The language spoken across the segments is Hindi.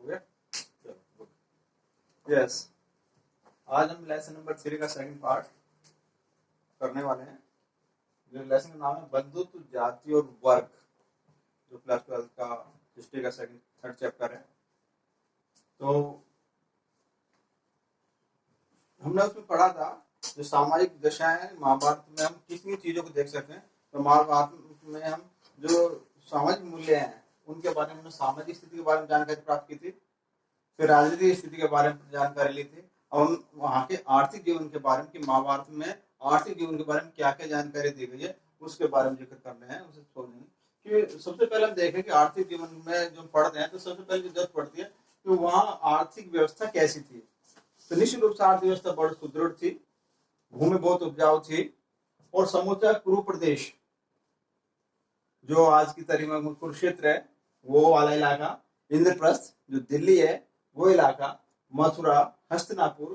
हो गया। यस, आज हम लेसन नंबर 3 का सेकंड पार्ट करने वाले हैं। जो लेसन का नाम है बंधुत्व, जाति और वर्ग, जो क्लास 12 का हिस्ट्री का थर्ड चैप्टर है। तो हमने उसमें पढ़ा था जो सामाजिक दशाएं महाभारत में हम कितनी चीजों को देख सकते हैं। तो महाभारत में हम जो सामाजिक मूल्य हैं उनके बारे में, हमने सामाजिक स्थिति के बारे में जानकारी प्राप्त की थी, फिर राजनीतिक स्थिति के बारे में जानकारी ली थी, और वहाँ के आर्थिक जीवन के बारे में कि महाभारत में आर्थिक जीवन के बारे में क्या क्या जानकारी दी गई है उसके बारे में जिक्र करने हैं। उसे छोड़ेंगे कि सबसे पहले हम देखें कि आर्थिक जीवन में जो पढ़ते हैं तो सबसे पहले जो जरूरत पड़ती है कि वहाँ आर्थिक व्यवस्था कैसी थी। तो निश्चित रूप से आर्थिक व्यवस्था बहुत सुदृढ़ थी, भूमि बहुत उपजाऊ थी, और समूचा कुरु प्रदेश जो आज की तरीके में कुरुक्षेत्र है वो वाला इलाका, इंद्रप्रस्थ जो दिल्ली है वो इलाका, मथुरा, हस्तिनापुर,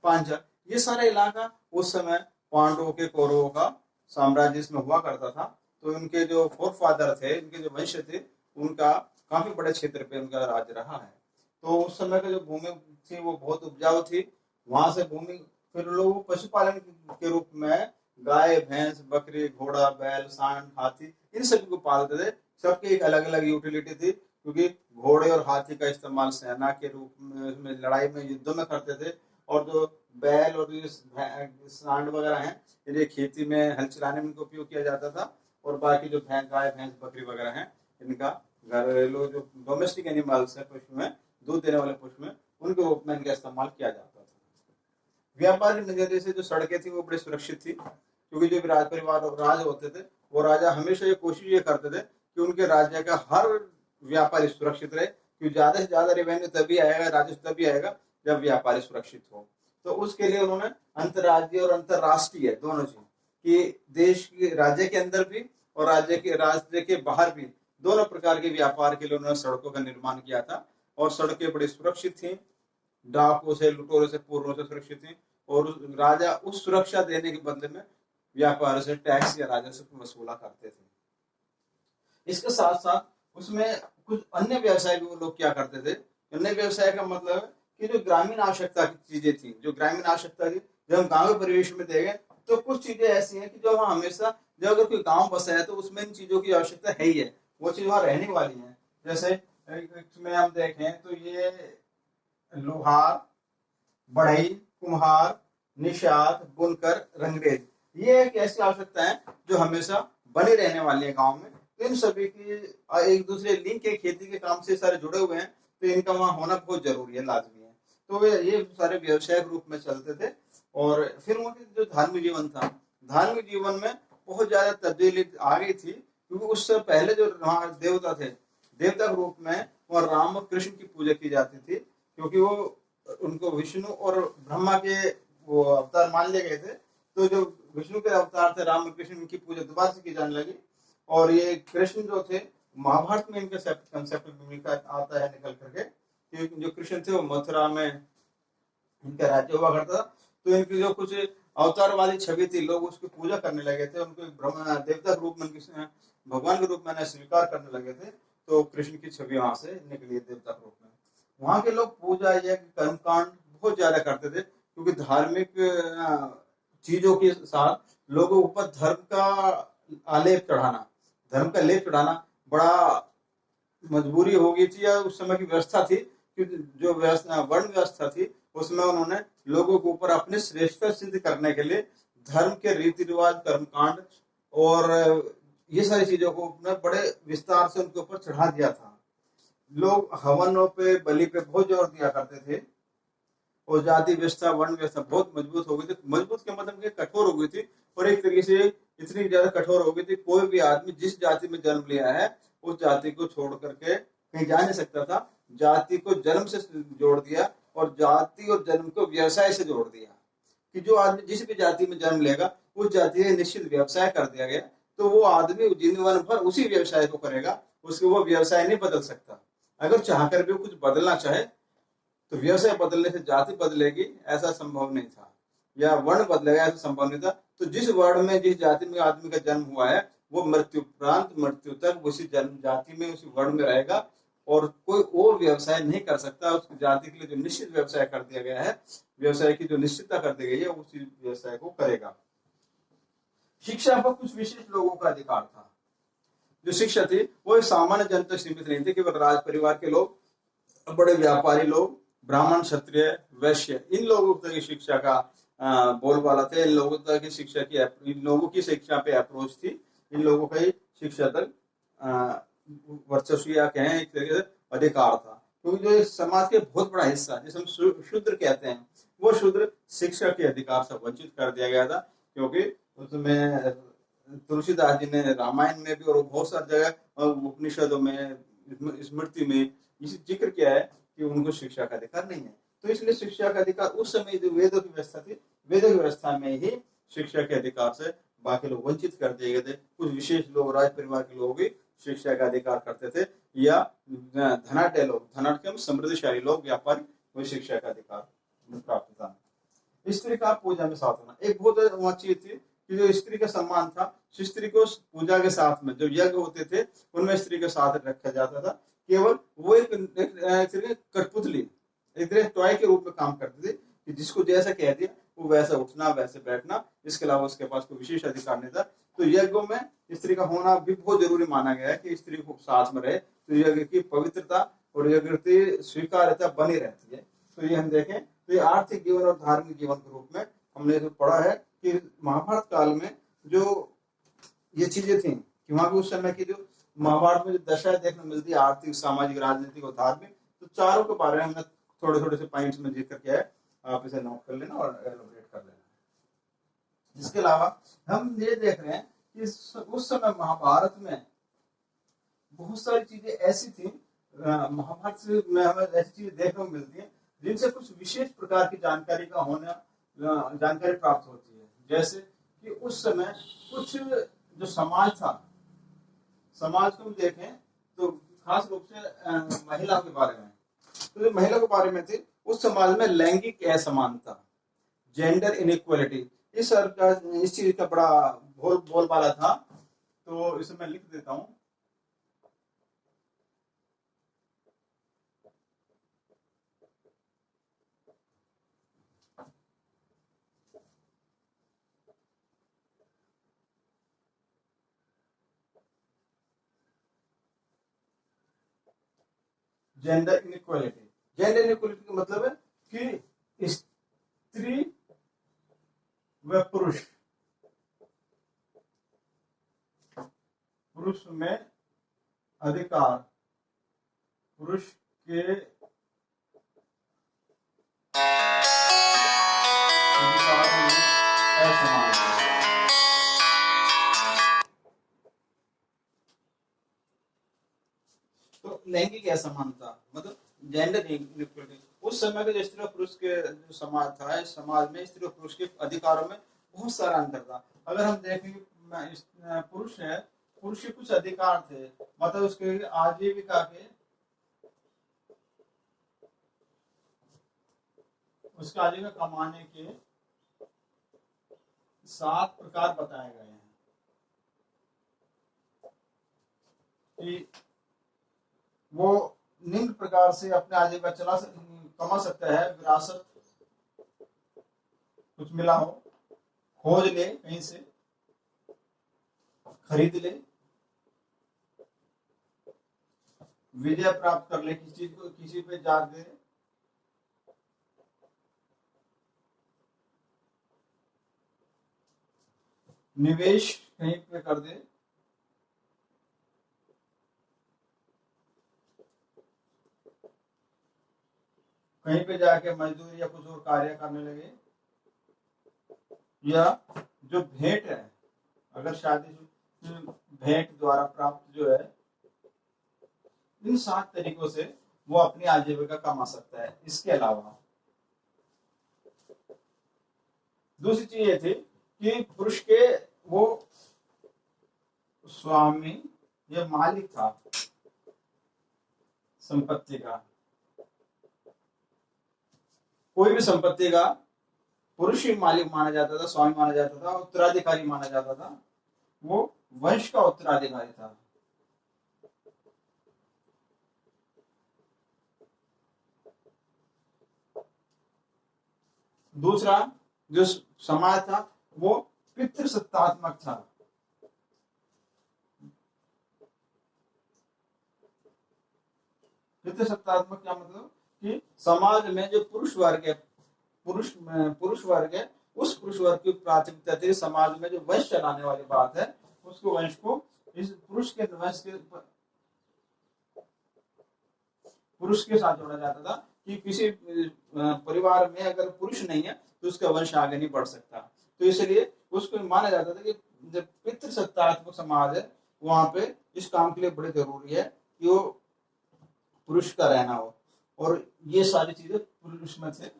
पांचाल, ये सारे इलाका उस समय पांडवों के कौरवों का साम्राज्य इसमें हुआ करता था। तो उनके जो फोरफादर थे, उनके जो वंश थे, उनका काफी बड़े क्षेत्र पे उनका राज रहा है। तो उस समय का जो भूमि थी वो बहुत उपजाऊ थी। वहां से भूमि फिर लोग पशुपालन के रूप में गाय, भैंस, बकरी, घोड़ा, बैल, सांड, हाथी, इन सभी को पालते थे। सबकी एक अलग अलग यूटिलिटी थी, क्योंकि घोड़े और हाथी का इस्तेमाल सेना के रूप में लड़ाई में, युद्धों में करते थे, और जो बैल और सांड वगैरह हैं ये खेती में हल चलाने में इनका उपयोग किया जाता था, और बाकी जो गाय, भैंस, बकरी वगैरह हैं इनका घरेलू जो डोमेस्टिक एनिमल्स है, पशु में, दूध देने वाले पशु में, उनके रूप में इनका इस्तेमाल किया जाता था। व्यापार के नजरिए से जो सड़कें थी वो बड़ी सुरक्षित थी, क्योंकि जो राज परिवार राज होते थे वो राजा हमेशा ये कोशिश ये करते थे कि उनके राज्य का हर व्यापारी सुरक्षित रहे, क्योंकि ज्यादा से ज्यादा रेवेन्यू तभी आएगा, राजस्व तभी आएगा जब व्यापारी सुरक्षित हो। तो उसके लिए उन्होंने अंतर्राज्यीय और अंतर्राष्ट्रीय दोनों चीज कि देश के राज्य के अंदर भी और राज्य के बाहर भी दोनों प्रकार के व्यापार के लिए उन्होंने सड़कों का निर्माण किया था, और सड़कें बड़ी सुरक्षित थी, डाकुओं से, लुटेरों से, पूर्वों से सुरक्षित थी, और राजा उस सुरक्षा देने के बदले में व्यापार से टैक्स या राजस्व वसूला करते थे। इसके साथ साथ उसमें कुछ अन्य व्यवसाय भी वो लोग क्या करते थे। अन्य व्यवसाय का मतलब है कि जो ग्रामीण आवश्यकता की चीजें थी, जो ग्रामीण आवश्यकता थी, जब हम गांव के परिवेश में देखें तो कुछ चीजें ऐसी हैं कि जो वहाँ हमेशा, जब अगर कोई गांव बसा है तो उसमें इन चीजों की आवश्यकता है ही है, वो चीज वहाँ रहने वाली है। जैसे इसमें हम देखें तो ये लोहार, बढ़ई, कुम्हार, निषाद, बुनकर, रंगरेज, ये एक ऐसी आवश्यकता है जो हमेशा बनी रहने वाली है गांव में। तो इन सभी की एक दूसरे लिंक है, खेती के काम से सारे जुड़े हुए हैं, तो इनका वहां होना बहुत जरूरी है, लाजमी है। तो ये सारे व्यवसायिक रूप में चलते थे। और फिर उनके जो धार्मिक जीवन था, धार्मिक जीवन में बहुत ज्यादा तब्दीली आ गई थी, क्योंकि उससे पहले जो देवता थे, देवता के रूप में वह राम और कृष्ण की पूजा की जाती थी, क्योंकि वो उनको विष्णु और ब्रह्मा के वो अवतार मान लिए गए थे। तो जो विष्णु के अवतार थे राम और कृष्ण, इनकी पूजा दोबारा से की जाने लगी। और ये कृष्ण जो थे, महाभारत में इनका कंसेप्ट आता है निकल करके, जो कृष्ण थे वो मथुरा में इनका राज्य हुआ करता था। तो इनकी जो कुछ अवतार वाली छवि थी, लोग उसकी पूजा करने लगे थे, उनको ब्रह्मा देवता के रूप में, भगवान के रूप में स्वीकार करने लगे थे। तो कृष्ण की छवि वहां से निकली देवता के रूप में। वहां के लोग पूजा या कर्मकांड बहुत ज्यादा करते थे, क्योंकि धार्मिक चीजों के साथ लोगों के ऊपर धर्म का आलेप चढ़ाना, धर्म का लेप चढ़ाना बड़ा मजबूरी हो गई थी, या उस समय की व्यवस्था थी कि जो व्यवस्था वर्ण व्यवस्था थी उसमें उन्होंने लोगों के ऊपर अपनी श्रेष्ठता सिद्ध करने के लिए धर्म के रीति रिवाज, कर्मकांड और ये सारी चीजों को बड़े विस्तार से उनके ऊपर चढ़ा दिया था। लोग हवनों पे, बलि पे बहुत जोर दिया करते थे, और जाति व्यवस्था, वर्ण व्यवस्था बहुत मजबूत हो गई थी। मजबूत के मतलब कि कठोर हो गई थी, और एक तरीके से इतनी ज्यादा कठोर हो गई थी, कोई भी आदमी जिस जाति में जन्म लिया है उस जाति को छोड़ करके कहीं जा नहीं सकता था। जाति को जन्म से जोड़ दिया, और जाति और जन्म को व्यवसाय से जोड़ दिया, कि जो आदमी जिस भी जाति में जन्म लेगा उस जाति का निश्चित व्यवसाय कर दिया गया। तो वो आदमी जीवन भर उसी व्यवसाय को करेगा, उसको वो व्यवसाय नहीं बदल सकता। अगर चाहकर भी कुछ बदलना चाहे तो व्यवसाय बदलने से जाति बदलेगी ऐसा संभव नहीं था, या वर्ण बदलेगा ऐसा संभव नहीं था। तो जिस वर्ण में, जिस जाति में आदमी का जन्म हुआ है, वो मृत्यु उपरांत, मृत्यु तक उसी जन्म जाति में, उसी वर्ण में रहेगा, और कोई और व्यवसाय नहीं कर सकता। उसकी जाति के लिए जो निश्चित व्यवसाय कर दिया गया है, व्यवसाय की जो निश्चितता कर दी गई है, उसी व्यवसाय को करेगा। शिक्षा पर कुछ विशेष लोगों का अधिकार था। जो शिक्षा थी वो एक सामान्य जन तक सीमित नहीं थी, केवल राज परिवार के लोग, बड़े व्यापारी लोग, ब्राह्मण, क्षत्रिय, वैश्य, इन लोगों तक शिक्षा का बोलबाला थे। इन लोगों तक शिक्षा की, इन लोगों की शिक्षा पे अप्रोच थी, इन लोगों का ही शिक्षा तक वर्चस्व या कहें एक तरीके से अधिकार था। क्योंकि जो समाज के बहुत बड़ा हिस्सा जिसे हम शूद्र कहते हैं, वो शूद्र शिक्षा के अधिकार से वंचित कर दिया गया था। क्योंकि उसमें तुलसीदास जी ने रामायण में भी और बहुत सारी जगह उपनिषदों में, स्मृति में इसी जिक्र किया है कि उनको शिक्षा का अधिकार नहीं है। तो इसलिए शिक्षा का अधिकार उस समय जो वेदों की व्यवस्था थी, वेदों की व्यवस्था में ही शिक्षा के अधिकार से बाकी लोग वंचित कर दिए गए थे। कुछ विशेष लोग, राज परिवार के लोग भी शिक्षा का अधिकार करते थे, या धनाढ्य लोग, धनाढ्य समृद्धशाली लोग, व्यापारी, वही शिक्षा का अधिकार प्राप्त था। स्त्री का पूजा में साथ होना एक बहुत अच्छी थी कि जो स्त्री का सम्मान था, स्त्री को पूजा के साथ में जो यज्ञ होते थे उनमें स्त्री के साथ रखा जाता था। केवल वो एक कठपुतली, एक टॉय के रूप में काम करती थी कि जिसको जैसा कह दिया वो वैसा उठना, वैसे बैठना, इसके अलावा उसके पास कोई विशेष अधिकार नहीं था। तो यज्ञों में स्त्री का होना भी बहुत जरूरी माना गया है कि स्त्री को साथ में रहे, तो यज्ञ की पवित्रता और यज्ञ की स्वीकार्यता बनी रहती है। तो ये हम देखें तो ये आर्थिक जीवन और धार्मिक जीवन के रूप में हमने जो पढ़ा है कि महाभारत काल में जो ये चीजें थी कि वहां उस समय की जो महाभारत में जो दशा देखने मिलती है, आर्थिक, सामाजिक, राजनीतिक और धार्मिक, तो चारों के बारे में हमने थोड़े थोड़े से पॉइंट्स में जिक्र किया है। आप इसे नोट कर लेना और एलोबरेट कर लेना। इसके अलावा हम ये देख रहे हैं कि उस समय महाभारत में बहुत सारी चीजें ऐसी थी, महाभारत से में हमें ऐसी चीजें देखने को मिलती है जिनसे कुछ विशेष प्रकार की जानकारी का होना, जानकारी प्राप्त होती है। जैसे कि उस समय कुछ जो समाज था, समाज को हम देखें तो खास रूप से महिला के बारे में, तो जो महिला के बारे में थी उस समाज में लैंगिक असमानता, जेंडर इनइक्वालिटी, इस चीज का बड़ा बोलबाला था। तो इसे मैं लिख देता हूं। जेंडर इनइक्वालिटी, जेंडर इनइक्वालिटी का मतलब है कि स्त्री व पुरुष, पुरुष में अधिकार, पुरुष के अधिकारों में असमानता। तो लैंगिक असमानता मतलब जेंडर इनइक्वालिटी, उस समय के जो स्त्री और पुरुष के जो समाज था, इस समाज में स्त्री और पुरुष के अधिकारों में बहुत सारा अंतर था। अगर हम देखें पुरुष है, पुरुष के कुछ अधिकार थे, मतलब उसके आजीविका के, उसके आजीविका कमाने के 7 प्रकार बताए गए हैं कि वो निम्न प्रकार से अपने आजीविका कमा सकता है। विरासत कुछ मिला हो, खोज ले कहीं से, खरीद ले, विजय प्राप्त कर ले, किसी चीज को किसी पे जाग दे, निवेश कहीं पे कर दे, कहीं पे जाके मजदूरी या कुछ और कार्य करने लगे, या जो भेंट है, अगर शादी भेंट द्वारा प्राप्त जो है, इन 7 तरीकों से वो अपनी आजीविका कमा सकता है। इसके अलावा दूसरी चीज ये थी कि पुरुष के वो स्वामी या मालिक था संपत्ति का, कोई भी संपत्ति का पुरुष ही मालिक माना जाता था, स्वामी माना जाता था, उत्तराधिकारी माना जाता था, वो वंश का उत्तराधिकारी था। दूसरा जो समाज था वो पितृसत्तात्मक था। पितृसत्तात्मक क्या मतलब कि समाज में जो पुरुष वर्ग है, पुरुष वर्ग है, उस पुरुष वर्ग की प्राथमिकता थी। समाज में जो वंश चलाने वाली बात है, उसको वंश को इस पुरुष के साथ जोड़ा जाता था कि किसी परिवार में अगर पुरुष नहीं है तो उसका वंश आगे नहीं बढ़ सकता। तो इसलिए उसको माना जाता था कि जब पितृसत्तात्मक समाज है वहां पे इस काम के लिए बड़ी जरूरी है कि वो पुरुष का रहना हो, और ये सारी चीजें पुरुष में से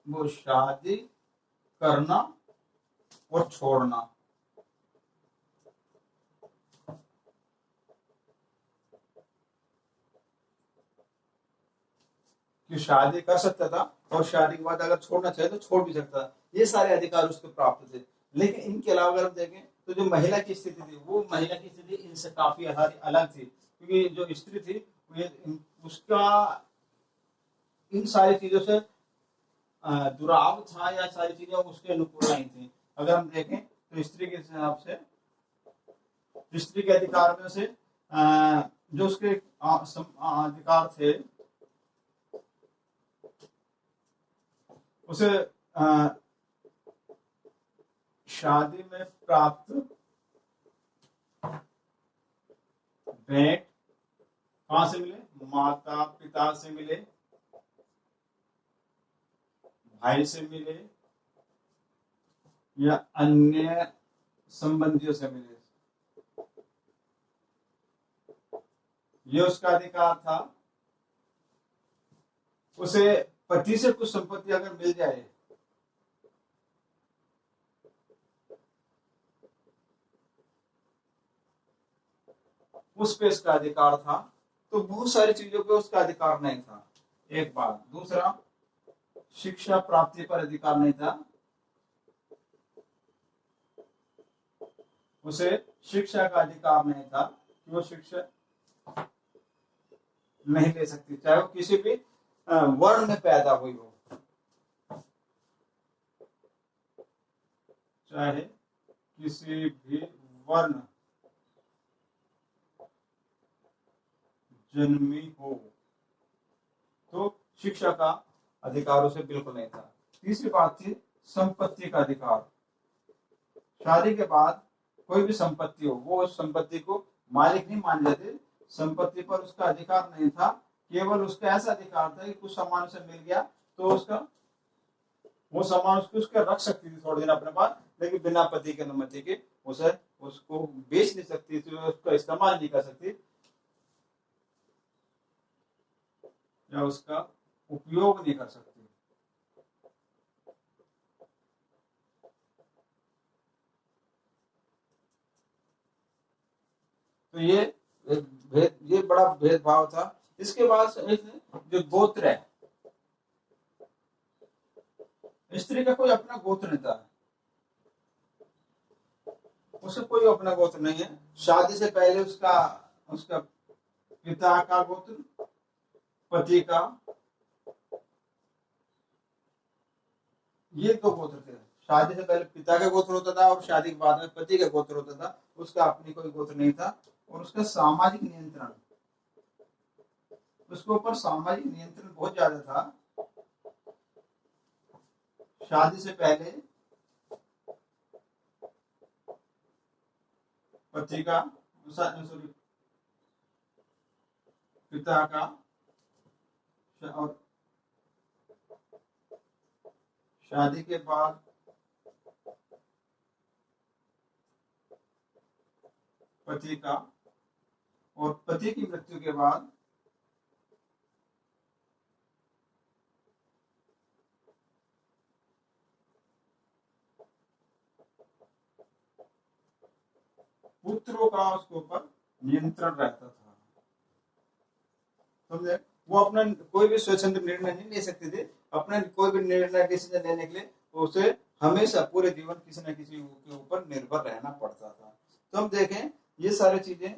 वो शादी करना और छोड़ना, कि शादी कर सकता था और शादी के बाद अगर छोड़ना चाहे तो छोड़ भी सकता था। ये सारे अधिकार उसको प्राप्त थे। लेकिन इनके अलावा अगर हम देखें तो जो महिला की स्थिति थी, वो महिला की स्थिति इनसे काफी अलग थी, क्योंकि जो स्त्री थी उसका इन सारी चीजों से दुराव था, या सारी चीजें उसके अनुकूल नहीं थी। अगर हम देखें तो स्त्री के हिसाब से, स्त्री के अधिकार में से जो उसके अधिकार थे उसे शादी में प्राप्त भेंट कहां से मिले? माता पिता से मिले, भाई से मिले, या अन्य संबंधियों से मिले, ये उसका अधिकार था। उसे पति से कुछ संपत्ति अगर मिल जाए उस पे इसका अधिकार था। तो बहुत सारी चीजों पे उसका अधिकार नहीं था, एक बात। दूसरा, शिक्षा प्राप्ति पर अधिकार नहीं था, उसे शिक्षा का अधिकार नहीं था कि वो शिक्षा नहीं ले सकती, चाहे वो किसी भी वर्ण में पैदा हुई हो, चाहे किसी भी वर्ण जन्मी हो, तो शिक्षा का अधिकार उसे बिल्कुल नहीं था। तीसरी बात थी संपत्ति का अधिकार। शादी के बाद कोई भी संपत्ति हो, वो उस संपत्ति को मालिक नहीं मान लेते, संपत्ति पर उसका अधिकार नहीं था। केवल उसका ऐसा अधिकार था कि कुछ सामान उसे मिल गया तो उसका वो सामान उसके रख सकती थी थोड़े दिन अपने पास, लेकिन बिना पति की अनुमति के उसे उसको बेच नहीं सकती थी, उसका इस्तेमाल नहीं कर सकती या उसका उपयोग नहीं कर सकती। तो ये बड़ा भेदभाव था। इसके बाद एक जो गोत्र है, स्त्री का कोई अपना गोत्र नहीं था, उसे कोई अपना गोत्र नहीं है। शादी से पहले उसका उसका पिता का गोत्र, पति का, ये दो गोत्र थे। शादी से पहले पिता का गोत्र होता था और शादी के बाद में पति का गोत्र होता था। उसका अपनी कोई गोत्र नहीं था। और उसका सामाजिक नियंत्रण, उसके ऊपर सामाजिक नियंत्रण बहुत ज्यादा था। शादी से पहले पति का, सॉरी, पिता का, और शादी के बाद पति का, और पति की मृत्यु के बाद पुत्रों का उसके ऊपर नियंत्रण रहता था। समझे? वो अपना कोई भी स्वतंत्र निर्णय नहीं ले सकते थे। अपने कोई भी निर्णय डिसीजन लेने के लिए उसे हमेशा पूरे जीवन किसी न किसी के ऊपर निर्भर रहना पड़ता था। तो हम देखें ये सारी चीजें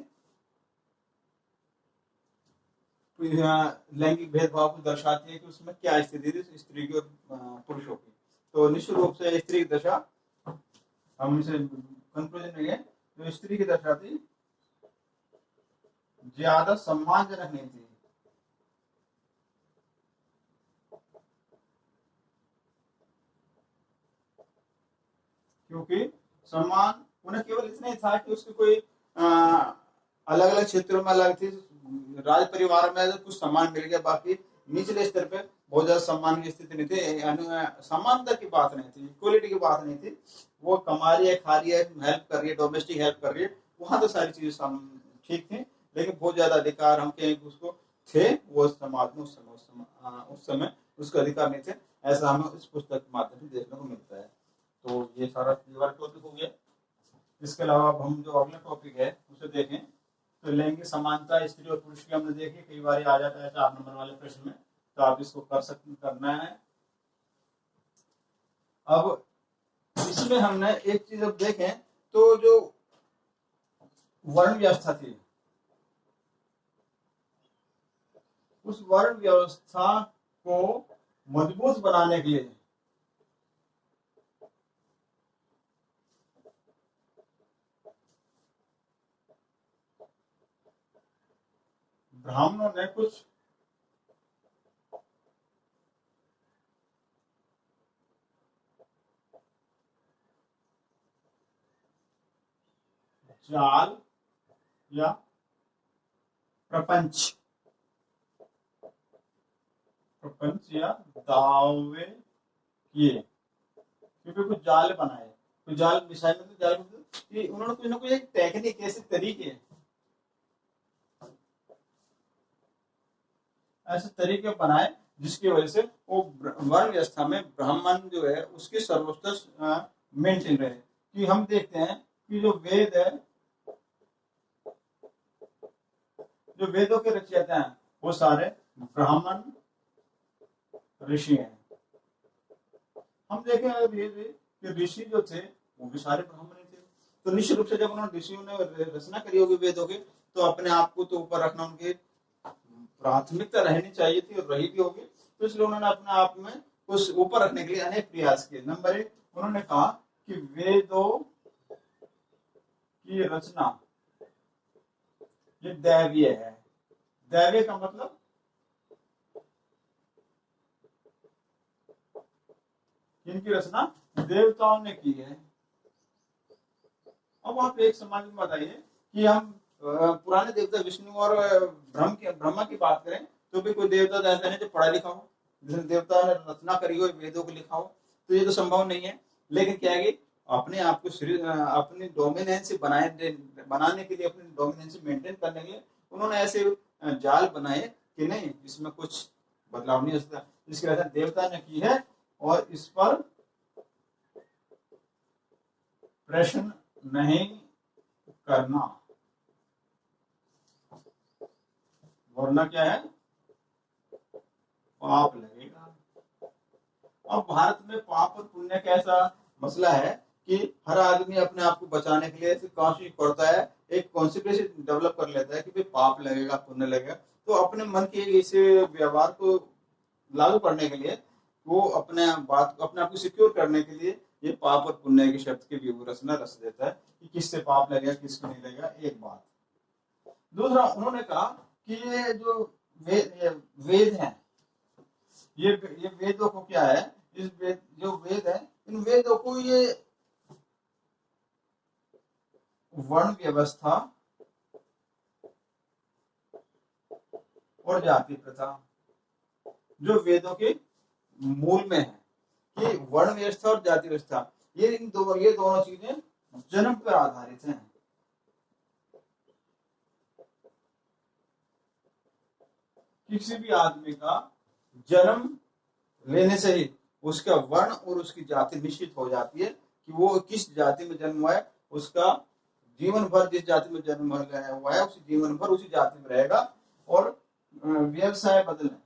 लैंगिक भेदभाव को दर्शाती है कि उसमें क्या स्थिति थी स्त्री की और पुरुषों की। तो निश्चित रूप से स्त्री की दशा, हम इसे कंक्लूजन में गए, तो स्त्री की दशा थी ज्यादा सम्मानजनक नहीं थी। क्योंकि सम्मान उन्हें केवल इतना ही था कि उसकी कोई अलग अलग क्षेत्रों में अलग थी, राज परिवार में कुछ सम्मान मिल गया, बाकी निचले स्तर पे बहुत ज्यादा सम्मान की स्थिति नहीं थी, समानता की बात नहीं थी, इक्वलिटी की बात नहीं थी। वो कमा रही है, खा रही है, हेल्प कर रही है, डोमेस्टिक हेल्प कर रही है, वहां तो सारी चीजें ठीक थी, लेकिन बहुत ज्यादा अधिकार हम कहें उसको थे वो समाज में उस समय उसके अधिकार नहीं थे। ऐसा हमें इस पुस्तक के माध्यम से देखने को मिलता है। तो ये सारा टॉपिक हो गया। इसके अलावा अब हम जो अगला टॉपिक है उसे देखें, तो लैंगिक समानता स्त्री और पुरुष की हमने देखी, कई बार आ जाता है 4 नंबर वाले प्रश्न में, तो आप इसको कर सकते, करना है। अब इसमें हमने एक चीज अब देखें, तो जो वर्ण व्यवस्था थी, उस वर्ण व्यवस्था को मजबूत बनाने के लिए ब्राह्मणों ने कुछ जाल या प्रपंच या दावे किए, क्योंकि कुछ जाल बनाए, कुछ जाल मिसाइल में, तो जाल कि उन्होंने कुछ ना कुछ एक टेक्निक, ऐसे तरीके, ऐसे तरीके बनाए जिसकी वजह से वो वर्ण व्यवस्था में ब्राह्मण जो है उसकी सर्वोच्च मेंटेन रहे। कि हम देखते हैं कि जो वेद है, जो वेदों के रचयिता हैं वो सारे ब्राह्मण ऋषि हैं। हम देखें कि ऋषि जो थे वो भी सारे ब्राह्मण थे। तो निश्चित रूप से जब उन्होंने ऋषियों ने रचना करी होगी वेदों की, तो अपने आप को तो ऊपर रखना उनकी प्राथमिकता रहनी चाहिए थी, और रही भी होगी। तो इसलिए उन्होंने अपने आप में उस ऊपर रखने के लिए अनेक प्रयास किए। नंबर 1, उन्होंने कहा कि वेदों की रचना ये दैवीय है। दैवीय का मतलब इनकी रचना देवताओं ने की है। अब आप एक समाज में बताइए कि हम पुराने देवता विष्णु और ब्रह्मा की बात करें, तो भी कोई देवता तो ऐसा नहीं जो पढ़ा लिखा हो, जिसने देवता ने रचना करी हो, वेदों को लिखा हो, तो ये तो संभव नहीं है। लेकिन क्या है कि अपने आप को अपनी डोमिनेंस बनाने के लिए, अपनी डोमिनेंस मेंटेन करने के लिए उन्होंने ऐसे जाल बनाए कि नहीं, इसमें कुछ बदलाव नहीं हो सकता, इसकी रचना देवता ने की है, और इस पर प्रश्न नहीं करना, वरना क्या है, पाप लगेगा। अब भारत में पाप और पुण्य का ऐसा मसला है कि हर आदमी अपने आप को बचाने के लिए कोशिश करता है, एक कॉन्सिक्वेंस डेवलप कर लेता है कि भाई पाप लगेगा, पुण्य लगेगा। तो अपने मन के इस व्यवहार को लागू करने के लिए वो अपने आप को सिक्योर करने के लिए ये पाप और पुण्य के शब्द की व्यूहरचना रच देता है कि किससे पाप लगेगा, किसको नहीं लगेगा। एक बात। दूसरा, उन्होंने कहा कि ये जो वेद हैं, ये वेदों को क्या है, इस जो वेद है, इन वेदों को ये वर्ण व्यवस्था और जाति प्रथा जो वेदों के मूल में है, कि वर्ण व्यवस्था और जाति व्यवस्था, ये दोनों चीजें जन्म पर आधारित हैं। किसी भी आदमी का जन्म लेने से ही उसका वर्ण और उसकी जाति निश्चित हो जाती है कि वो किस जाति में जन्म हुआ है। उसका जीवन भर जिस जाति में जन्म हुआ है उसी जीवन भर उसी जाति में रहेगा। और व्यवसाय बदलने,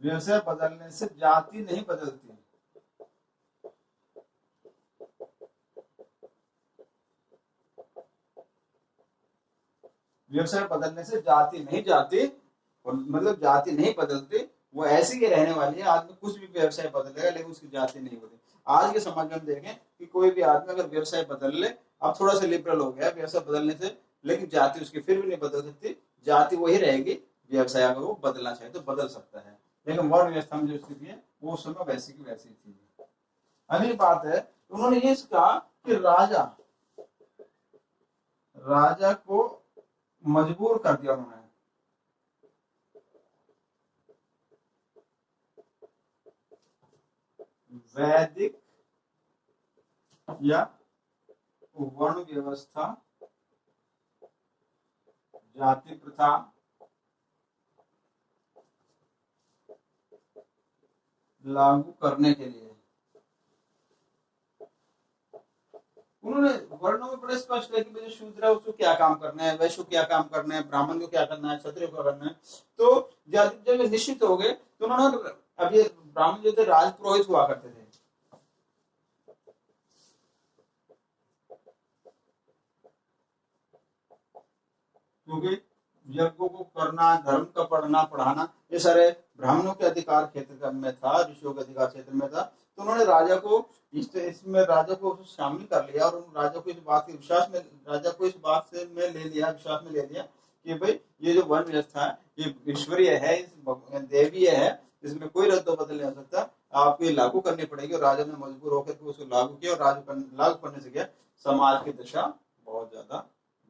व्यवसाय बदलने से जाति नहीं बदलती। व्यवसाय बदलने से जाति नहीं जाती, और मतलब जाति नहीं बदलती, वो ऐसी ही रहने वाली है। आदमी कुछ भी व्यवसाय बदलेगा लेकिन उसकी जाति नहीं बदलेगी। आज के समाज में हम देखें कि कोई भी आदमी अगर व्यवसाय बदल ले, अब थोड़ा सा लिबरल हो गया व्यवसाय बदलने से, लेकिन जाति उसकी फिर भी नहीं बदल सकती, जाति वही रहेगी। व्यवसाय अगर वो बदलना चाहे तो बदल सकता है, लेकिन वर्ण व्यवस्था में जो स्थिति है वो उस समय वैसी की वैसी थी। अगली बात है, उन्होंने ये कहा कि राजा राजा को मजबूर कर दिया उन्होंने, वैदिक या वर्ण व्यवस्था, जाति प्रथा लागू करने के लिए। उन्होंने वर्णों में बड़े स्पष्ट है कि जो शूद्र है उसको क्या काम करना है, वैश्य को क्या काम करना है, ब्राह्मण को क्या करना है, क्षत्रिय को करना है। तो जब निश्चित हो गए तो उन्होंने, अब ये ब्राह्मण जो थे राजपुरोहित हुआ करते थे, क्योंकि यज्ञों को करना, धर्म का पढ़ना पढ़ाना, ये सारे ब्राह्मणों के अधिकार क्षेत्र में था, ऋषियों के अधिकार क्षेत्र में था। तो उन्होंने राजा को इसमें राजा को शामिल कर लिया, और राजा को इस बात के विश्वास में, राजा को इस बात से में ले लिया, विश्वास में ले लिया कि भाई ये जो वर्ण व्यवस्था है ये ईश्वरीय है, देवीय है, इसमें कोई रद्द बदल नहीं हो सकता, आपको ये लागू करनी पड़ेगी। और राजा ने मजबूर होकर उसको लागू किया, और लागू करने से क्या समाज की दशा बहुत ज्यादा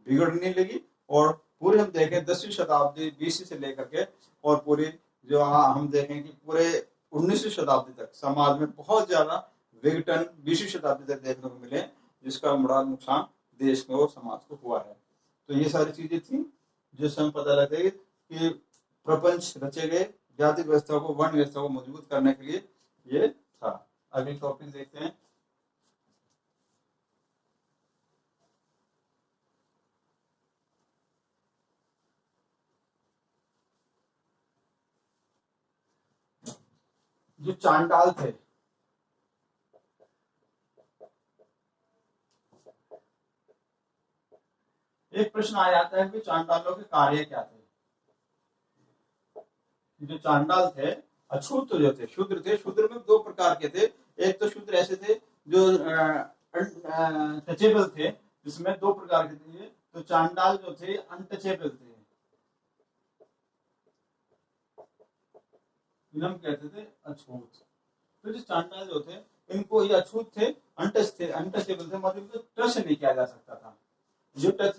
बिगड़ने लगी। और पूरे हम देखें 10वीं शताब्दी बीसी से लेकर के, और पूरी जो हम देखें कि पूरे 19वीं शताब्दी तक समाज में बहुत ज्यादा विघटन 20वीं शताब्दी तक देखने को मिले, जिसका बड़ा नुकसान देश को और समाज को हुआ है। तो ये सारी चीजें थी जिससे हम पता लगता है कि प्रपंच रचे गए जाति व्यवस्था को, वर्ण व्यवस्था को मजबूत करने के लिए ये था। अगले टॉपिक देखते हैं। जो चांडाल थे, एक प्रश्न आ जाता है कि चांडालों के कार्य क्या थे। जो चांडाल थे, अछूत जो थे, शूद्र थे। शूद्र में दो प्रकार के थे, एक तो शूद्र ऐसे थे जो टचेबल थे, जिसमें दो प्रकार के थे। तो चांडाल जो थे अनटचेबल थे, इन्हें कहते थे अछूत। तो जो चांडाल जो थे इनको ये अछूत थे, अनटचेबल थे, मतलब टच नहीं किया जा सकता था। जो टच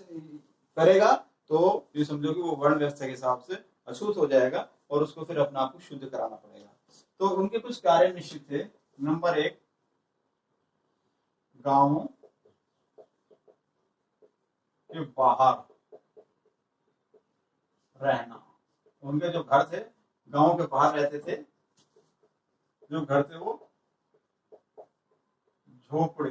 करेगा तो ये समझो कि वो वर्ण व्यवस्था के हिसाब से अछूत हो जाएगा, और उसको फिर अपने आप को शुद्ध कराना पड़ेगा। तो उनके कुछ कार्य निश्चित थे। नंबर 1, गांवों के बाहर रहना। उनके जो घर थे गांव के बाहर रहते थे। जो घर थे वो झोपड़ी,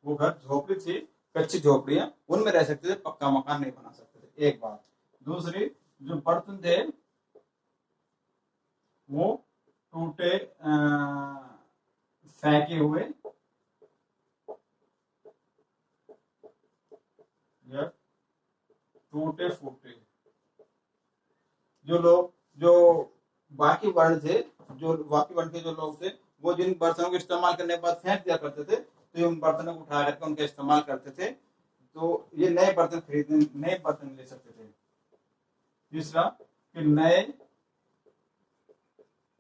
वो घर झोपड़ी थी, कच्ची झोपड़ियां, उनमें रह सकते थे, पक्का मकान नहीं बना सकते थे, एक बात। दूसरी, जो बर्तन थे वो टूटे फेंके हुए या टूटे फूटे। जो बाकी वर्ण थे, जो बाकी वर्ण के जो लोग थे, वो जिन बर्तनों को इस्तेमाल करने के बाद फेंक दिया करते थे, तो उन बर्तनों को उठा करके उनका इस्तेमाल करते थे। तो ये नए बर्तन खरीदने, नए बर्तन ले सकते थे। तीसरा, कि नए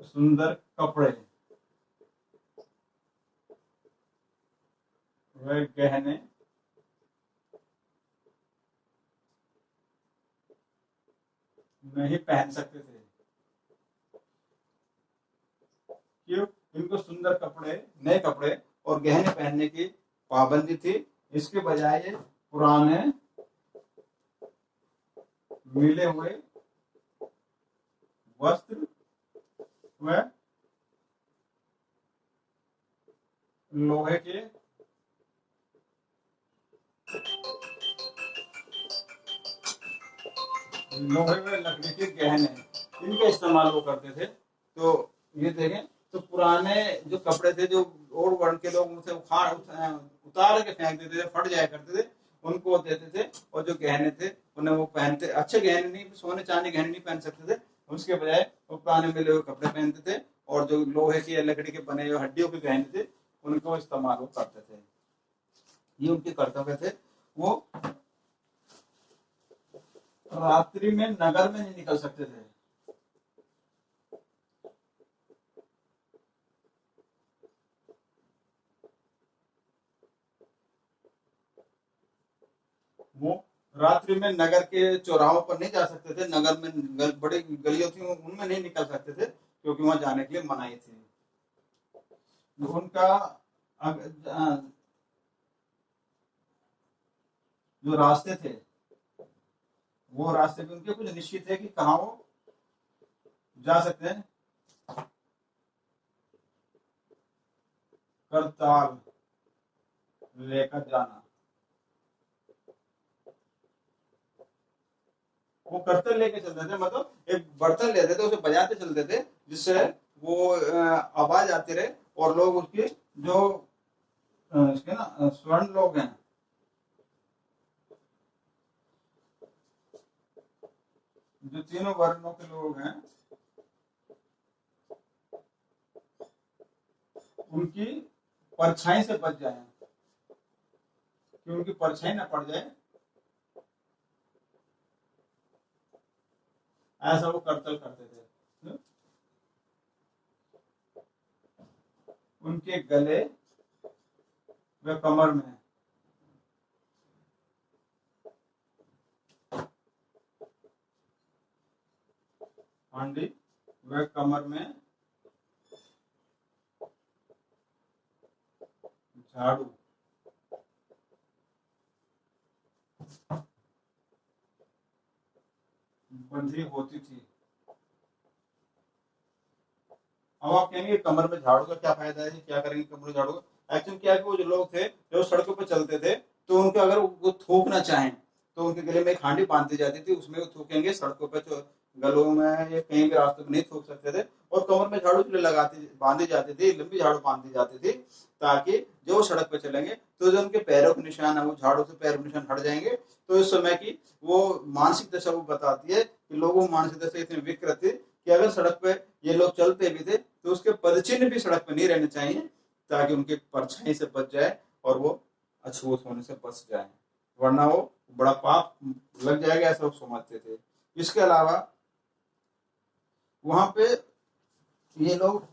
सुंदर कपड़े व गहने नहीं पहन सकते थे। क्यों? इनको सुंदर कपड़े, नए कपड़े और गहने पहनने की पाबंदी थी। इसके बजाय पुराने मिले हुए वस्त्र व लोहे के लकड़ी के गहने, इनका इस्तेमाल वो करते थे। तो ये देखें, तो पुराने जो कपड़े थे, जो और वर्ण के लोग उनसे उतार के फेंक देते थे, फट जाया करते थे, उनको देते थे, और जो गहने थे उन्हें वो पहनते, अच्छे गहने नहीं, सोने चांदी गहने नहीं पहन सकते थे, उसके बजाय वो पुराने मिले हुए कपड़े पहनते थे, और जो लोहे की या लकड़ी के बने हुए हड्डियों के गहने थे उनको इस्तेमाल वो करते थे। ये उनके कर्तव्य थे। वो रात्रि में नगर में नहीं निकल सकते थे। वो रात्रि में नगर के चौराहों पर नहीं जा सकते थे, नगर में बड़ी गलियों थी उनमें नहीं निकल सकते थे, क्योंकि वहां जाने के लिए मनाही थी। उनका जो रास्ते थे, वो रास्ते भी उनके कुछ निश्चित है कि कहाँ वो जा सकते हैं। करताल लेकर जाना, वो करतल लेके चलते थे, मतलब एक बर्तन लेते थे, उसे बजाते चलते थे, जिससे वो आवाज आती रहे, और लोग उसकी जो इसके ना स्वर्ण लोग हैं, जो तीनों वर्णों के लोग हैं, उनकी परछाई से बच जाए, कि उनकी परछाई न पड़ जाए, ऐसा वो करतल करते थे। उनके गले व कमर में हांडी व कमर में झाड़ू, बंधी होती थी। अब आप कहेंगे कमर में झाड़ू का क्या फायदा है, क्या करेंगे कमर में झाड़ू का? एक्चुअली क्या है कि वो जो लोग थे जो सड़कों पर चलते थे, तो उनको अगर वो थूकना चाहें तो उनके गले में एक हांडी बांधी जाती थी, उसमें वो थूकेंगे सड़कों पर, गलों में या कहीं भी रास्तों में नहीं थूक सकते थे। और कमर में झाड़ू इसलिए लगाती बांधी जाती थी, लंबी झाड़ू बांधी जाती थी, ताकि जो सड़क पर चलेंगे तो जो उनके पैरों के निशान है वो झाड़ू से पैरों के निशान हट जाएंगे। तो इस समय की वो मानसिक दशा वो बताती है कि लोगों की मानसिक दशा इतनी विकृत थी कि अगर सड़क पे ये लोग चलते भी थे तो उसके पदचिन्ह भी सड़क पे नहीं रहने चाहिए, ताकि उनकी परछाई से बच जाए और वो अछूत होने से बच जाए, वरना वो बड़ा पाप लग जाएगा, ऐसा लोग समझते थे। इसके अलावा वहां पे ये लोग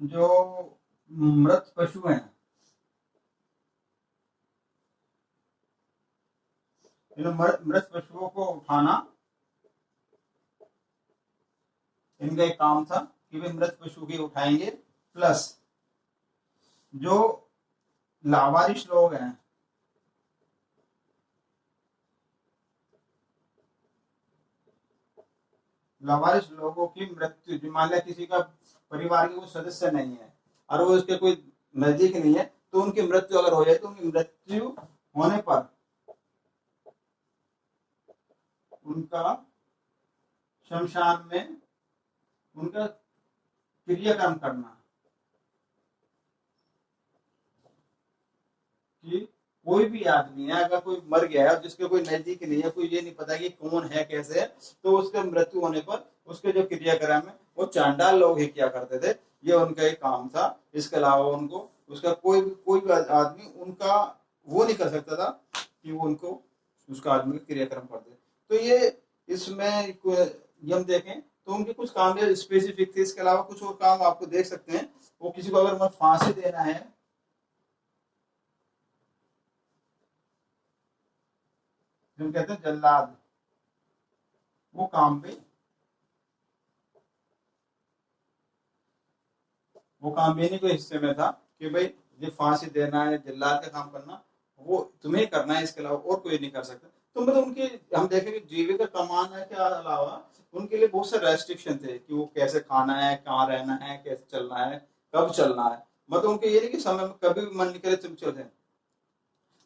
जो मृत पशु हैं, मृत पशुओं को उठाना इनका एक काम था, कि वे मृत पशु की उठाएंगे। प्लस जो लावारिश लोग हैं, लावारिश लोगों की मृत्यु, जो मान लिया किसी का परिवार के कोई सदस्य नहीं है और वो उसके कोई नजदीक नहीं है, तो उनकी मृत्यु अगर हो जाए तो उनकी मृत्यु होने पर उनका शमशान में उनका क्रियाक्रम करना, कि कोई भी आदमी है अगर कोई मर गया है जिसके कोई नजदीक नहीं है, कोई ये नहीं पता कि कौन है कैसे है, तो उसके मृत्यु होने पर उसके जो क्रियाक्रम है वो चांडाल लोग ही किया करते थे। ये उनका एक काम था। इसके अलावा उनको उसका कोई भी आदमी उनका वो नहीं कर सकता था कि वो उनको उसका आदमी का क्रियाक्रम कर दे। तो ये इसमें हम देखें तो उनके कुछ काम स्पेसिफिक थे। इसके अलावा कुछ और काम आपको देख सकते हैं। वो किसी को अगर फांसी देना है, जो कहते हैं जल्लाद, वो काम भी इन्हीं के हिस्से में था, कि भाई ये फांसी देना है, जल्लाद का काम करना, वो तुम्हें करना है, इसके अलावा और कोई नहीं कर सकता। तो मतलब उनके हम देखेंगे जीविका कमाना के अलावा उनके लिए बहुत से रेस्ट्रिक्शन थे, कि वो कैसे खाना है, कहाँ रहना है, कैसे चलना है, कब चलना है। मतलब उनके ये नहीं कि समय में कभी भी मन नहीं करे तुम चले,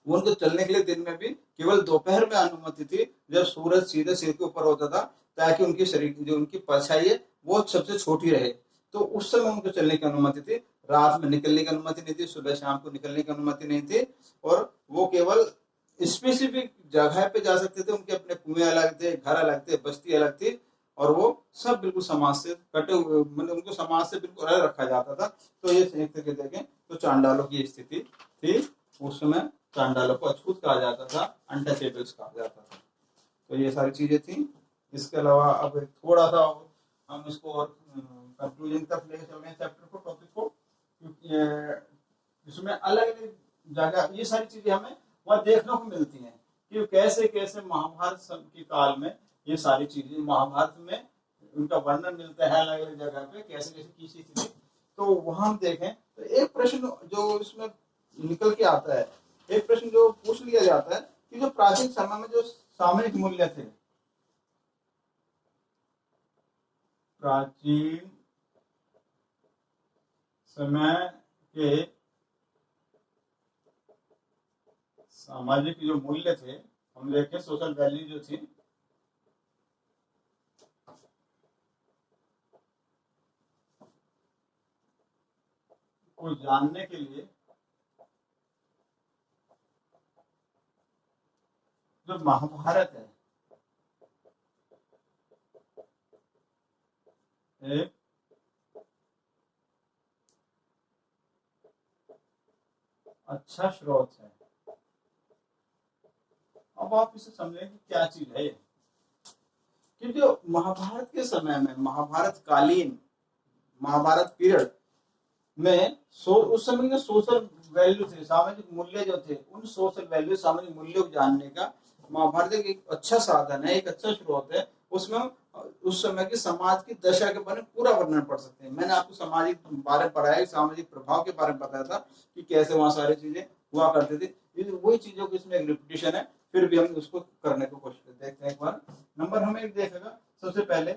उनको चलने के लिए दिन में भी केवल दोपहर में अनुमति थी, जब सूरज सीधे सिर के ऊपर होता था, ताकि उनकी शरीर जो उनकी परछाई है वो सबसे छोटी रहे, तो उस समय उनको चलने की अनुमति थी। रात में निकलने की अनुमति नहीं थी, सुबह शाम को निकलने की अनुमति नहीं थी, और वो केवल स्पेसिफिक जगह पे जा सकते थे। उनके अपने कुएं अलग थे, घर अलग थे, बस्ती अलग थी, और वो सब बिल्कुल समाज से कटे हुए, मतलब उनको समाज से बिल्कुल अलग रखा जाता था। तो ये एक तरीके देखें तो चांडालों की स्थिति थी उस समय। चांडालों को अछूत कहा जाता था, अनटचेबल्स कहा जाता था। तो ये सारी चीजें थी। इसके अलावा अब थोड़ा सा हम इसको और कंक्लूजन तक लेके चल रहे हैं चैप्टर को, टॉपिक को, क्योंकि इसमें अलग अलग जगह ये सारी चीजें हमें वह देखने को मिलती हैं कि कैसे कैसे महाभारत के काल में ये सारी चीजें, महाभारत में उनका वर्णन मिलता है अलग अलग जगह पे, कैसे कैसे किसी चीज। तो वहां हम देखें तो एक प्रश्न जो इसमें निकल के आता है, एक प्रश्न जो पूछ लिया जाता है कि जो प्राचीन समय में जो सामयिक मूल्य थे, प्राचीन समय के सामाजिक जो मूल्य थे, हम देखें सोशल वैल्यू जो थी, को जानने के लिए जो महाभारत है एक अच्छा स्रोत है। अब आप इसे समझें कि क्या चीज है ये। क्योंकि महाभारत के समय में, महाभारत कालीन, महाभारत पीरियड में उस समय के सोशल वैल्यू थे, सामाजिक मूल्य जो थे, उन सोशल वैल्यू, सामाजिक मूल्यों को जानने का महाभारत एक अच्छा साधन है, एक अच्छा स्रोत है। उसमें उस समय की समाज की दशा के बारे में पूरा वर्णन पढ़ सकते हैं। मैंने आपको सामाजिक बारे में पढ़ाया, सामाजिक प्रभाव के बारे में बताया था कि कैसे वहां सारी चीजें हुआ करती थी। वही चीजों की इसमें एक रिपीटिशन है, फिर भी हम उसको करने की कोशिश देखते हैं। एक बार नंबर हमें एक देखेगा। सबसे पहले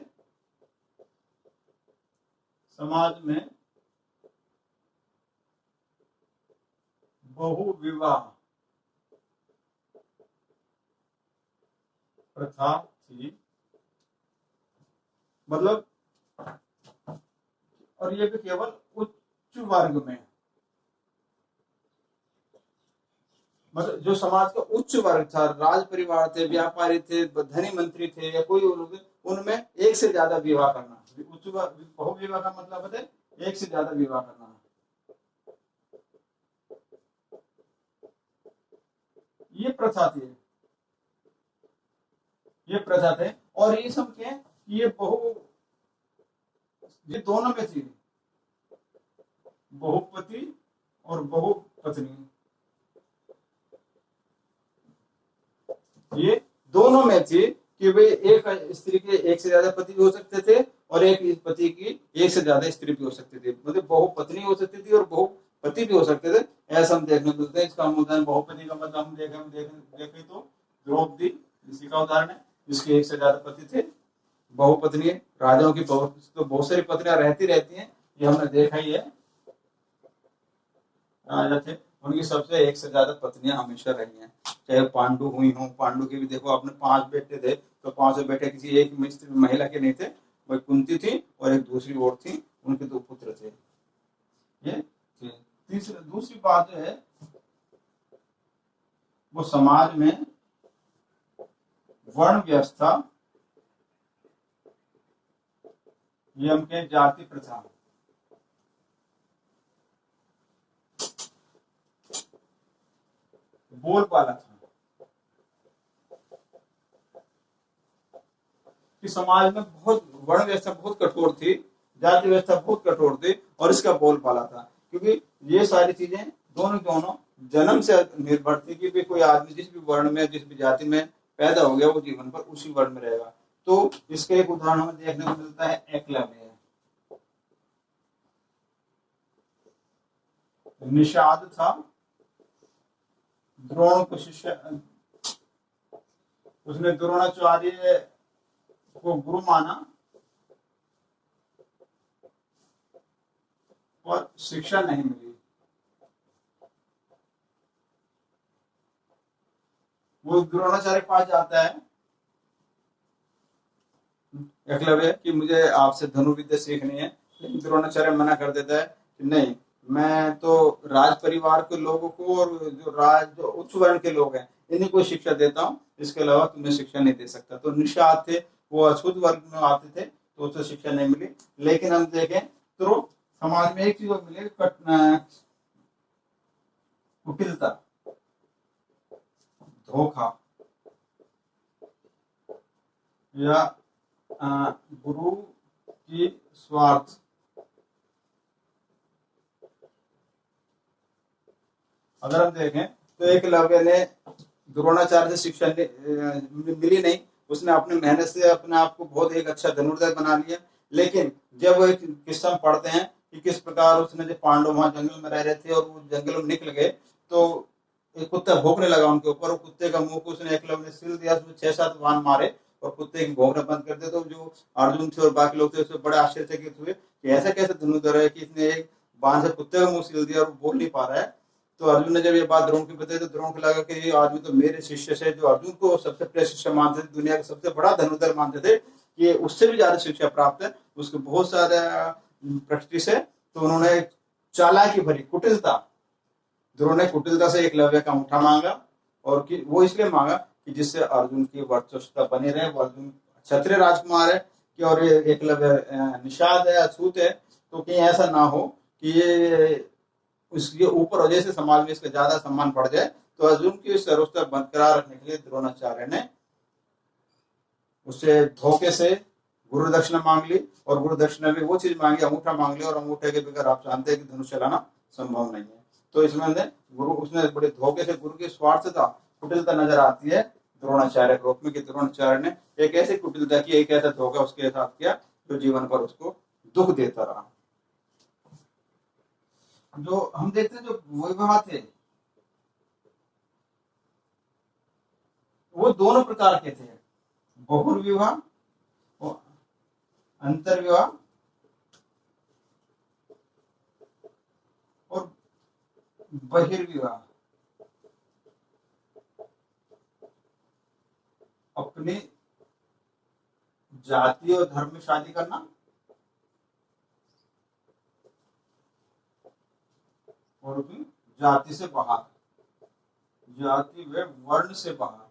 समाज में बहुविवाह प्रथा थी, मतलब, और ये भी केवल उच्च वर्ग में, मतलब जो समाज का उच्च वर्ग था, राज परिवार थे, व्यापारी थे, धनी मंत्री थे, या कोई लोग, उनमें एक से ज्यादा विवाह करना। उच्च बहुविवाह का मतलब है एक से ज्यादा विवाह करना। ये प्रथा थी, ये प्रथा थे। और ये सब क्या, ये ये दोनों में थी, बहुपति और बहुपत्नी, ये दोनों में थी कि वे एक स्त्री के एक से ज्यादा पति भी हो सकते थे, और एक पति की एक से ज्यादा स्त्री भी हो सकती थी, मतलब बहुपत्नी हो सकती थी और बहुपति भी हो सकते थे। ऐसा हम देखने को मिलता है। इसका उदाहरण बहुपति का मतलब हम देखें तो द्रौपदी इसी का उदाहरण है, जिसके एक से ज्यादा पति थे। बहुपत्नी राजाओं की तो बहुत सारी पत्नियां रहती हैं, ये हमने देखा ही है। राजा थे, उनकी सबसे एक से ज्यादा पत्नियां हमेशा रही हैं, चाहे पांडु हुई हों। पांडु के भी देखो, अपने 5 बेटे थे, तो 5 बेटे किसी एक महिला के नहीं थे। वही कुंती थी और एक दूसरी और थी, उनके 2 पुत्र थे। ये दूसरी बात जो है, वो समाज में वर्ण व्यवस्था, ये हम कहें जाति प्रथा, बोलबाला था कि समाज में बहुत वर्ण व्यवस्था बहुत कठोर थी, जाति व्यवस्था बहुत कठोर थी, और इसका बोलबाला था। क्योंकि ये सारी चीजें दोनों जन्म से निर्भर थी कि कोई आदमी जिस भी वर्ण में, जिस भी जाति में पैदा हो गया, वो जीवन पर उसी वर्ण में रहेगा। तो इसका एक उदाहरण हमें देखने को मिलता है एकलव्य। निषाद था, द्रोण को शिष्य, उसने द्रोणाचार्य को गुरु माना और शिक्षा नहीं मिली। वो द्रोणाचार्य के पास जाता है एकलव्य कि मुझे आपसे धनुर्विद्या सीखनी है, लेकिन द्रोणाचार्य मना कर देता है कि नहीं, मैं तो राज परिवार के लोगों को और जो उच्च वर्ण के लोग हैं इन्हीं को शिक्षा देता हूँ, इसके अलावा तुम्हें शिक्षा नहीं दे सकता। तो निषाद थे, वो अछूत वर्ग में आते थे, तो उसे शिक्षा नहीं मिली। लेकिन हम देखें तो समाज में एक चीज मिले, कुटिलता, धोखा, या गुरु की स्वार्थ। अगर हम देखें तो एकलव्य ने द्रोणाचार्य से शिक्षा मिली नहीं, उसने अपनी मेहनत से अपने आप को बहुत एक अच्छा धनुर्धर बना लिया। लेकिन जब वो एक किस्सा में पढ़ते हैं कि किस प्रकार उसने, जो पांडव वहां जंगल में रह रहे थे और वो जंगल में निकल गए, तो एक कुत्ता भौंकने लगा उनके ऊपर, और कुत्ते का मुंह को उसने एकलव्य ने सील दिया, उसमें 6-7 बाण मारे और कुत्ते की भौंकना बंद कर दिया। तो जो अर्जुन थे और बाकी लोग थे उससे बड़े आश्चर्यचकित हुए कि ऐसा कैसे धनुर्धर है कि इसने एक बाण से कुत्ते का मुंह सील दिया और बोल नहीं पा रहा है। तो अर्जुन ने जब ये बात द्रोण की बताई तो द्रोण को लगा कि ये आदमी तो मेरे शिष्य से, जो अर्जुन को सबसे प्रिय शिष्य मानते थे, दुनिया का सबसे बड़ा धनुर्धर मानते थे, ये उससे भी ज्यादा शिक्षा प्राप्त है, उसके बहुत सारे प्रैक्टिस है। तो उन्होंने चालाकी भरी कुटिलता, द्रोण ने कुटिलता से एकलव्य का अंगूठा मांगा, और कि वो इसलिए मांगा कि जिससे अर्जुन की वर्चस्वता बनी रहे। वो अर्जुन क्षत्रिय राजकुमार है कि, और ये एकलव्य निषाद है, अछूत है, तो कहीं ऐसा ना हो कि ये उसके ऊपर वजह से समाज में इसका ज्यादा सम्मान बढ़ जाए। तो अर्जुन की सर्वोत्तम बरकरार रखने के लिए द्रोणाचार्य ने उससे धोखे से गुरु दक्षिणा मांग ली, और गुरु दक्षिणा भी वो चीज मांगी, अंगूठा मांग लिया, और अंगूठे के बगैर आप जानते हैं कि धनुष चलाना संभव नहीं है। तो इसमें गुरु, उसने बड़े धोखे से, गुरु की स्वार्थता, कुटिलता नजर आती है द्रोणाचार्य के रूप में, कि द्रोणाचार्य ने एक ऐसी कुटिलता की, एक ऐसा धोखा उसके साथ किया जो जीवन पर उसको दुख देता रहा। जो हम देखते हैं, जो विवाह थे वो दोनों प्रकार के थे, बहुर्विवाह और अंतर्विवाह और बहिर्विवाह। अपनी जाति और धर्म में शादी करना, और भी जाति से बाहर, जाति व वर्ण से बाहर।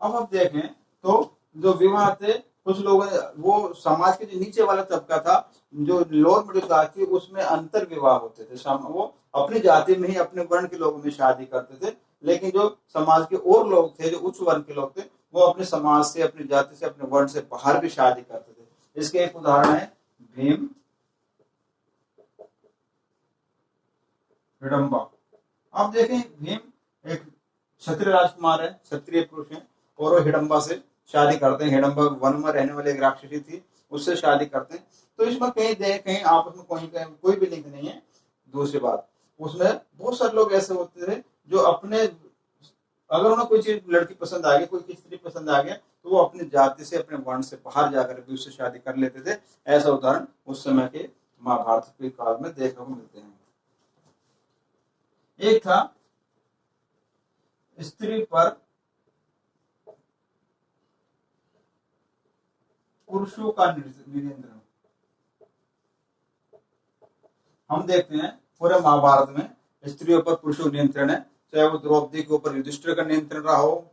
अब आप देखें तो जो विवाह थे, कुछ लोग, वो समाज के जो नीचे वाला तबका था, जो लोअर मिडिल क्लास थी, उसमें अंतर विवाह होते थे। वो अपनी जाति में ही अपने वर्ण के लोगों में शादी करते थे। लेकिन जो समाज के और लोग थे, जो उच्च वर्ण के लोग थे, वो अपने समाज से, अपनी जाति से, अपने वर्ण से बाहर भी शादी करते थे। इसके एक उदाहरण है भीम, हिडम्बा। आप देखें, भीम एक क्षत्रिय राजकुमार है, क्षत्रिय पुरुष है, और वो हिडम्बा से शादी करते हैं। हिडम्बा वन में रहने वाली एक राक्षसी थी, उससे शादी करते हैं। तो इसमें कहीं आपस में कोई भी लिंक नहीं है। दूसरी बात, उसमें बहुत सारे लोग ऐसे होते थे जो अपने, अगर उन्हें कोई चीज, लड़की पसंद आ गई, कोई स्त्री पसंद आ गया, तो वो अपनी जाति से, अपने वर्ण से बाहर जाकर भी उससे शादी कर लेते थे। ऐसा उदाहरण उस समय के महाभारत के काल में देखने को मिलते हैं। एक था स्त्री पर पुरुषों का नियंत्रण। हम देखते हैं पूरे महाभारत में स्त्रियों पर पुरुषों का नियंत्रण है, चाहे वो द्रौपदी के ऊपर युधिष्ठिर का नियंत्रण रहा हो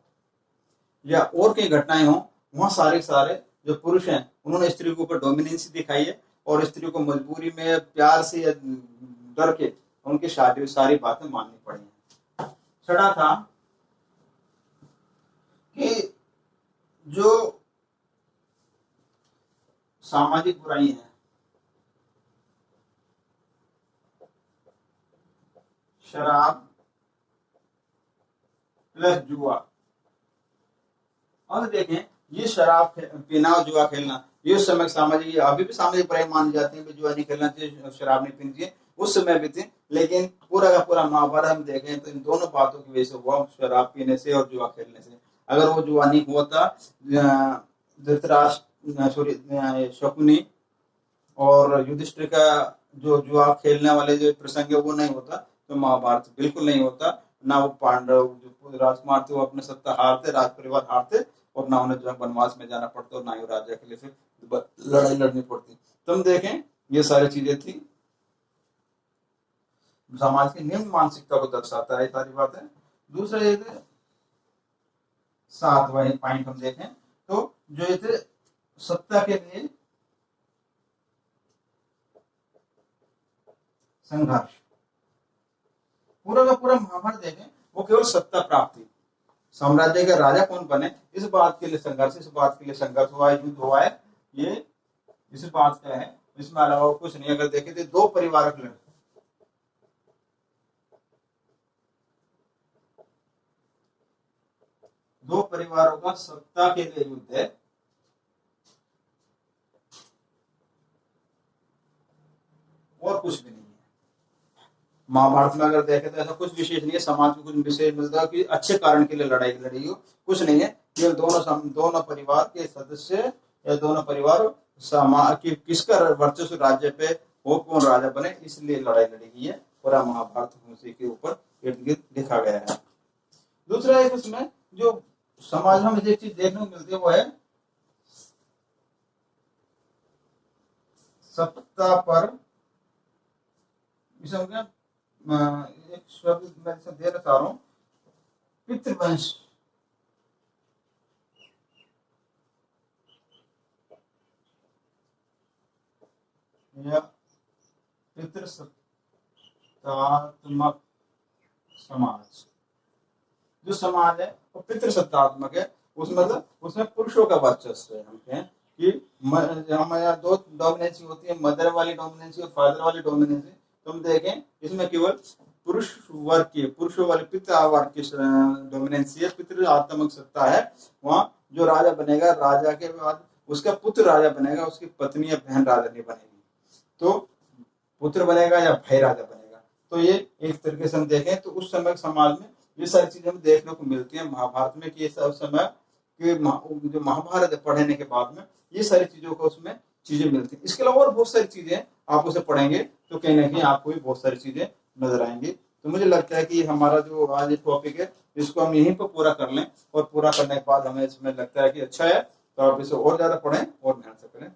या और कई घटनाएं हो, वहां सारे जो पुरुष हैं उन्होंने स्त्री के ऊपर डोमिनेंसी दिखाई है, और स्त्री को मजबूरी में, प्यार से या डर के उनकी सारी बातें माननी पड़ी है। छठा था कि जो सामाजिक बुराई है, शराब प्लस जुआ। और देखें, ये शराब पीना और जुआ खेलना, ये उस समय सामाजिक, अभी भी सामाजिक बुराई मानी जाती है, जुआ नहीं खेलना चाहिए, शराब नहीं पीनी चाहिए, उस समय भी थी। लेकिन पूरा का पूरा महाभारत हम देखें तो इन दोनों बातों की वजह से हुआ, शराब पीने से और जुआ खेलने से। अगर वो जुआ नहीं होता, धृतराष्ट्र, शकुनी और युधिष्ठिर का जो जुआ खेलने वाले जो प्रसंग है वो नहीं होता, तो महाभारत बिल्कुल नहीं होता। ना वो पांडव जो राजकुमार थे वो अपने सत्ता हारते, राज परिवार हारते, और ना उन्हें जो है वनवास में जाना पड़ता और ना ही राजा के लिए फिर लड़ाई लड़नी पड़ती। तो हम देखें ये सारी चीजें थी, समाज की निम्न मानसिकता को दर्शाता है सारी बातें। दूसरा ये 7वां पॉइंट हम देखें तो जो ये थे सत्ता के लिए संघर्ष, पूरा का पूरा महाभारत देखें वो केवल सत्ता प्राप्ति, साम्राज्य का राजा कौन बने इस बात के लिए संघर्ष, इस बात के लिए संघर्ष हुआ है, युद्ध हुआ है, ये इस बात का है, इसमें अलावा कुछ नहीं। अगर देखें तो दो परिवार के लड़के, दो परिवारों का सत्ता के लिए युद्ध है, और कुछ भी नहीं है। महाभारत में अगर देखें तो ऐसा कुछ विशेष नहीं है, समाज को कुछ विशेष मिलता है कि अच्छे कारण के लिए लड़ाई लड़ी हो, कुछ नहीं है। केवल दोनों परिवार के सदस्य या दोनों परिवार कि किसका वर्चस्व राज्य पे हो, कौन राजा बने, इसलिए लड़ाई लड़ी गई है। पूरा महाभारत उसी के ऊपर इर्द गिर्द लिखा गया है। दूसरा एक उसमें जो समाज में मुझे एक चीज देखने को मिलती है वो है सत्ता पर, एक शब्द मैं देना चाह रहा हूं, पितृवंश, या पितृसत्तात्मक समाज। जो समाज है वो पितृसत्तात्मक है, उसमें पुरुषों का वर्चस्व है। हम कहें कि हमारे यहाँ दो डोमिनेंसी होती है, मदर वाली डोमिनेंसी और फादर वाली डोमिनेंसी। तुम देखें इसमें केवल पुरुष वर्ग की, पुरुषों वाले पिता वर्ग की डोमिनेंसी है, पितृआत्मक सत्ता है। वहां जो राजा बनेगा, राजा के बाद उसका पुत्र राजा बनेगा, उसकी पत्नी या बहन राजा नहीं बनेगी। तो पुत्र बनेगा या भाई राजा बनेगा। तो ये एक तरीके से हम देखें तो उस समय समाज में ये सारी चीजें हमें देखने को मिलती है महाभारत में, कि ये सब समय जो महाभारत पढ़ने के बाद में ये सारी चीजों को उसमें चीजें मिलती है। इसके अलावा और बहुत सारी चीजें आप उसे पढ़ेंगे तो कहीं ना कहीं आपको भी बहुत सारी चीजें नजर आएंगी। तो मुझे लगता है कि हमारा जो आज टॉपिक है इसको हम यहीं पर पूरा कर लें, और पूरा करने के बाद हमें इसमें लगता है कि अच्छा है तो आप इसे और ज्यादा पढ़ें और ध्यान से करें।